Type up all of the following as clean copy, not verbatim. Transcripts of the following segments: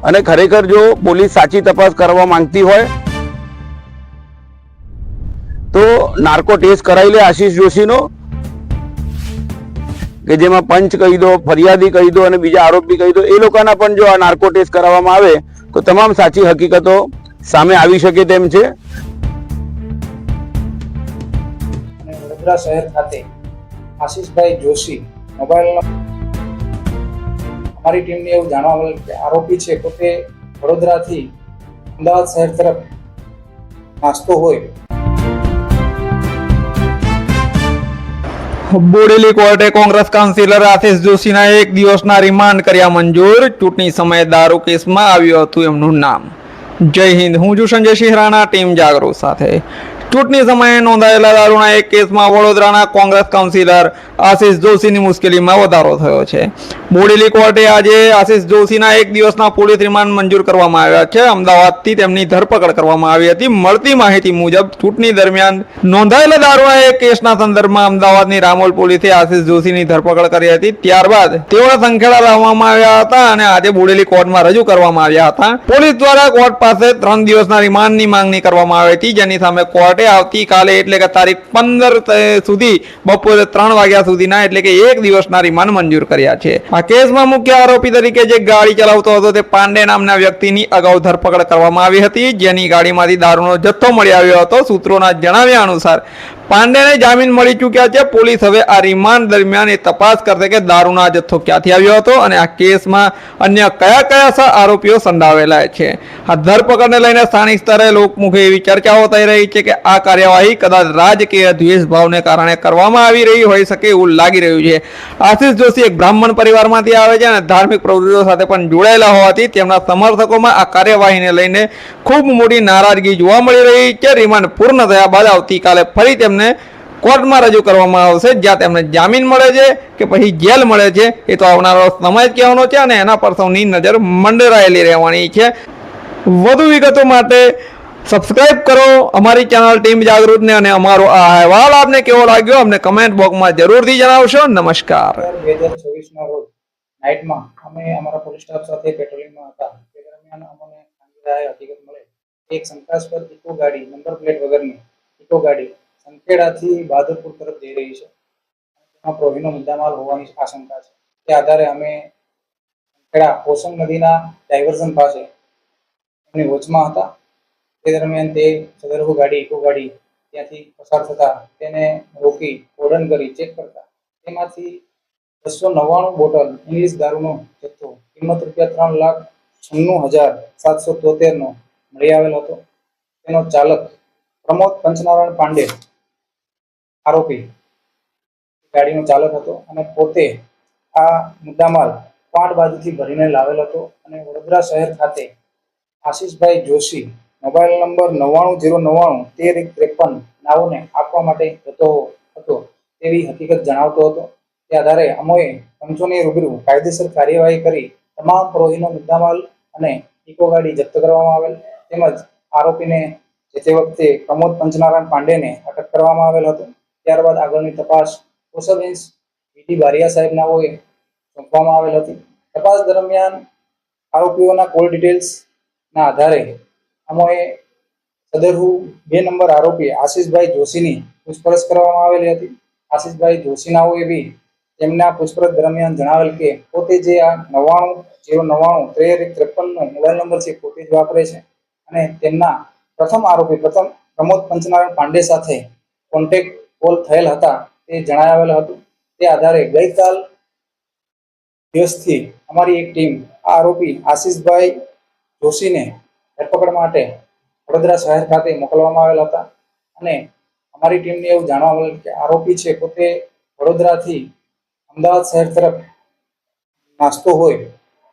અને ખરેખર જો પોલીસ સાચી તપાસ કરવા માંગતી હોય તો નાર્કો ટેસ્ટ કરાવી લે આશિષ જોશીનો, કે જેમાં પંચ કહી દો, ફરિયાદી કહી દો અને બીજા આરોપી કહી દો, એ લોકોના પણ જો આ નાર્કો ટેસ્ટ કરાવવામાં આવે તો તમામ સાચી હકીકતો સામે આવી શકે તેમ છે. વડોદરા શહેર ખાતે આશિષભાઈ જોશી મોબાઈલ અમારી ટીમને એવું જાણવા મળેલ કે આરોપી છે પોતે વડોદરાથી અમદાવાદ શહેર તરફ નાસ્તો હોય. બોડેલી કોર્ટે કોંગ્રેસ કાઉન્સિલર આશિષ જોશીના 1 દિવસના રિમાન્ડ કર્યા મંજૂર. ચૂંટણી સમયે દારૂ કેસમાં આવ્યું હતું એમનું નામ. જય હિન્દ. હું છું સંજય શિહરાણા, ટીમ જાગૃત સાથે. ચૂંટણી સમયે નોંધાયેલા દારૂના એક કેસમાં વડોદરાના કોંગ્રેસ કાઉન્સિલર આશિષ જોશીની મુશ્કેલીમાં વધારો થયો છે. બોડેલી કોર્ટે આજે આશિષ જોશીના 1 દિવસના પોલીસ રિમાન્ડ મંજૂર કરવામાં આવ્યા છે. અમદાવાદથી તેમની ધરપકડ કરવામાં આવી હતી. મળતી માહિતી મુજબ ચૂંટણી દરમિયાન નોંધાયેલા દારૂના એક કેસના સંદર્ભમાં અમદાવાદની રામોલ પોલીસે આશિષ જોશીની ધરપકડ કરી હતી. ત્યારબાદ તેઓને સંખેડા લાવવામાં આવ્યા હતા અને આજે બોડેલી કોર્ટમાં રજૂ કરવામાં આવ્યા હતા. પોલીસ દ્વારા કોર્ટ પાસે 3 દિવસના રિમાન્ડની માંગણી કરવામાં આવી હતી, જેની સામે કોર્ટે આવતીકાલે એટલે કે તારીખ 15 સુધી બપોરે 3 વાગ્યા સુધીના એટલે કે 1 દિવસના રિમાન્ડ મંજૂર કર્યા છે. આ કેસમાં મુખ્ય આરોપી તરીકે જે ગાડી ચલાવતો હતો તે પાંડે નામના વ્યક્તિની અગાઉ ધરપકડ કરવામાં આવી હતી, જેની ગાડીમાંથી દારૂનો જથ્થો મળી આવ્યો હતો. સૂત્રોના જણાવ્યા અનુસાર પાંડેને જામીન મળી ચૂક્યા છે. પોલીસ હવે આ રિમાન્ડ દરમિયાન એ તપાસ કરશે કે દારૂનો જથ્થો ક્યાંથી આવ્યો હતો અને આ કેસમાં અન્ય કયા કયા આરોપીઓ સંડોવાયેલા છે. આ ધરપકડને લઈને સ્થાનિક સ્તરે લોકમુખે એવી ચર્ચાઓ થઈ રહી છે કે આ કાર્યવાહી કદાચ રાજકીય દ્વેષભાવને કારણે કરવામાં આવી રહી હોઈ શકે એવું લાગી રહ્યું છે. આશિષ જોશી એક બ્રાહ્મણ પરિવારમાંથી આવે છે અને ધાર્મિક પ્રવૃત્તિઓ સાથે પણ જોડાયેલા હોવાથી તેમના સમર્થકોમાં આ કાર્યવાહીને લઈને ખૂબ મોટી નારાજગી જોવા મળી રહી છે. રિમાન્ડ પૂર્ણ થયા બાદ આવતીકાલે ફરી તેમને કોર્ટમાં રજૂ કરવામાં આવશે, જ્યાં તેમને જામીન મળે છે કે પછી જેલ મળે છે એ તો આવનારો સમય જ કહેવાનો છે અને એના પર સૌની નજર મંડરાયેલી રહેવાની છે. વધુ વિગતો માટે સબસ્ક્રાઇબ કરો અમારી ચેનલ ટીમ જાગૃતને અને અમારો આ અહેવાલ આપને કેવો લાગ્યો અમને કમેન્ટ બોક્સમાં જરૂરથી જણાવશો. નમસ્કાર. 2024ના રોજ નાઇટમાં અમે અમારા પોલીસ સ્ટાફ સાથે પેટ્રોલિંગમાં હતા. તે દરમિયાન અમને હકીકત મળે એક શંકાસ્પદ ઇકો ગાડી, નંબર પ્લેટ વગરની ઇકો ગાડી સંખેડાથી બહાદુરપુર તરફ જઈ રહી છે. તેમાં પ્રોહીનો મુદ્દામાલ હોવાની આશંકા છે. તે આધારે અમે સંખેડા પોસંગ નદીના ડાયવર્ઝન પાસે એમની વોચમાં હતા. તે દરમિયાન તે સદરહુ ગાડી, ઇકો ગાડી ત્યાંથી પસાર થતા તેને રોકી ઓર્ડન કરી ચેક કરતા તેમાંથી 299 બોટલ ઇંગ્લિશ દારૂનો જથ્થો કિંમત ₹3,96,773 નો મળી આવેલ હતો. તેનો ચાલક પ્રમોદ પંચનારાયણ પાંડે આરોપી ગાડીનો ચાલક હતો અને પોતે આ મુદ્દામાલ પાટ બાજુથી ભરીને લાવેલ હતો અને વડોદરા શહેર ખાતે આશિષભાઈ જોશી મોબાઈલ નંબર 99091353 નાઓને આપવા માટે જતો હતો તેવી હકીકત જણાવતો હતો. તે આધારે અમોએ પંચોની રૂબરૂ કાયદેસર કાર્યવાહી કરી તમામ પ્રોહીનો મુદ્દામાલ અને ઇકો ગાડી જપ્ત કરવામાં આવેલ તેમજ આરોપીને જે વખતે પ્રમોદ પંચનારાયણ પાંડેને અટક કરવામાં આવેલ હતો. ત્યારબાદ આગળની તપાસ સ્પેશિયલ ઇન્સ વીટી બારિયા સાહેબ નાઓએ સોંપવામાં આવેલ હતી. તપાસ દરમિયાન આરોપીઓના કોલ ડિટેલ્સના આધારે અમોએ સદરહુ 2 નંબર આરોપી આશિષભાઈ જોશીની પૂછપરછ કરવામાં આવેલી હતી. આશિષભાઈ જોશી નાઓએ બી તેમના પૂછપરછ દરમિયાન જણાવેલ કે પોતે જે આ 99091353 નો મોબાઈલ નંબર છે પોતે જ વાપરે છે અને તેમના પ્રથમ આરોપી પ્રમોદ પંચનારાયણ પાંડે સાથે કોન્ટેક્ટ કોલ થયેલ હતા તે જણાવેલ હતું. તે આધારે ગઈકાલ દિવસથી અમારી એક ટીમ આ આરોપી આશિષભાઈ જોશીને ધરપકડ માટે વડોદરા શહેર ખાતે મોકલવામાં આવેલ હતા અને અમારી ટીમને એવું જાણવા મળેલ કે આરોપી છે પોતે વડોદરાથી અમદાવાદ શહેર તરફ નાસ્તો હોય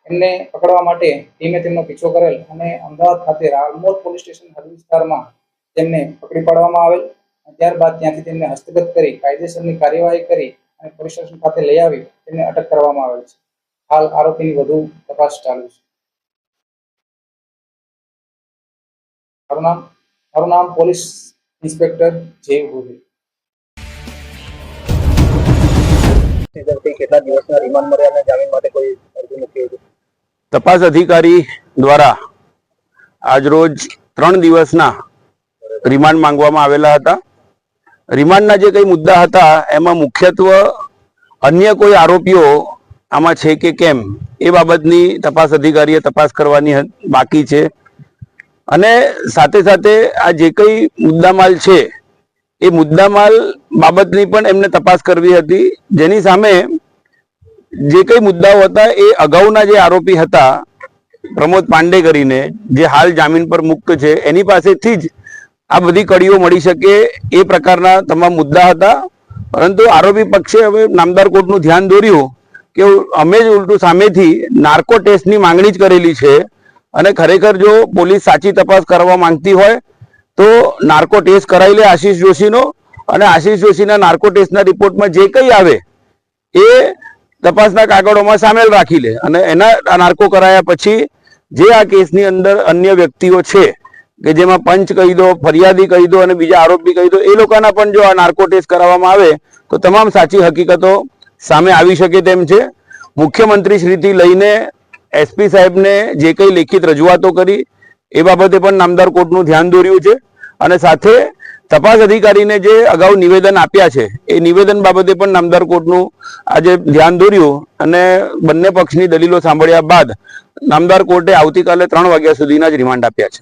એમને પકડવા માટે ટીમે તેમનો પીછો કરેલ અને અમદાવાદ ખાતે રામોલ પોલીસ સ્ટેશન હદ વિસ્તારમાં તેમને પકડી પાડવામાં આવેલ. ત્યારબાદ ત્યાંથી તેમને હસ્તગત કરી કાયદેસરની કાર્યવાહી કરી અને પોલીસ સ્ટેશન ખાતે લઈ આવી તેમને અટક કરવામાં આવેલ છે. હાલ આરોપીની વધુ તપાસ ચાલુ છે. મારું નામ પોલીસ ઇન્સ્પેક્ટર જય ભૂલી. તપાસ અધિકારી દ્વારા આજરોજ 3 દિવસના રિમાન્ડ માંગવામાં આવેલા હતા. રિમાન્ડના જે કઈ મુદ્દા હતા એમાં મુખ્યત્વે અન્ય કોઈ આરોપીઓ આમાં છે કે કેમ એ બાબતની તપાસ અધિકારીએ તપાસ કરવાની બાકી છે. અને સાથે સાથે આ જે કઈ મુદ્દામાલ છે એ મુદ્દામાલ બાબતની પણ એમને તપાસ કરવી હતી, જેની સામે જે કઈ મુદ્દાઓ હતા એ અગાઉના જે આરોપી હતા પ્રમોદ પાંડે કરીને, જે હાલ જામીન પર મુક્ત છે, એની પાસેથી જ આ બધી કડીઓ મળી શકે એ પ્રકારના તમામ મુદ્દા હતા. પરંતુ આરોપી પક્ષે હવે નામદાર કોર્ટનું ધ્યાન દોર્યું કે અમે જ ઉલટું સામેથી નાર્કો ટેસ્ટની માંગણી જ કરેલી છે અને ખરેખર જો પોલીસ સાચી તપાસ કરવા માંગતી હોય તો નાર્કો ટેસ્ટ કરાવી લે આશીષ જોશીનો, અને આશીષ જોશીના નાર્કો ટેસ્ટના રિપોર્ટમાં જે કંઈ આવે એ તપાસના કાગળોમાં સામેલ રાખી લે અને એના નાર્કો કરાયા પછી જે આ કેસની અંદર અન્ય વ્યક્તિઓ છે કે જેમાં પંચ કહી દો, ફરિયાદી કહી દો અને બીજા આરોપી કહી દો, એ લોકોના પણ જો આ નાર્કો ટેસ્ટ કરાવવામાં આવે તો તમામ સાચી હકીકતો સામે આવી શકે તેમ છે. મુખ્યમંત્રી શ્રીથી લઈને એસપી સાહેબને જે કંઈ લેખિત રજૂઆતો કરી એ બાબતે પણ નામદાર કોર્ટનું ધ્યાન દોર્યું છે અને સાથે તપાસ અધિકારીને જે અગાઉ નિવેદન આપ્યા છે એ નિવેદન બાબતે પણ નામદાર કોર્ટનું આજે ધ્યાન દોર્યું અને બંને પક્ષની દલીલો સાંભળ્યા બાદ નામદાર કોર્ટે આવતીકાલે 3 વાગ્યા સુધીના જ રિમાન્ડ આપ્યા છે.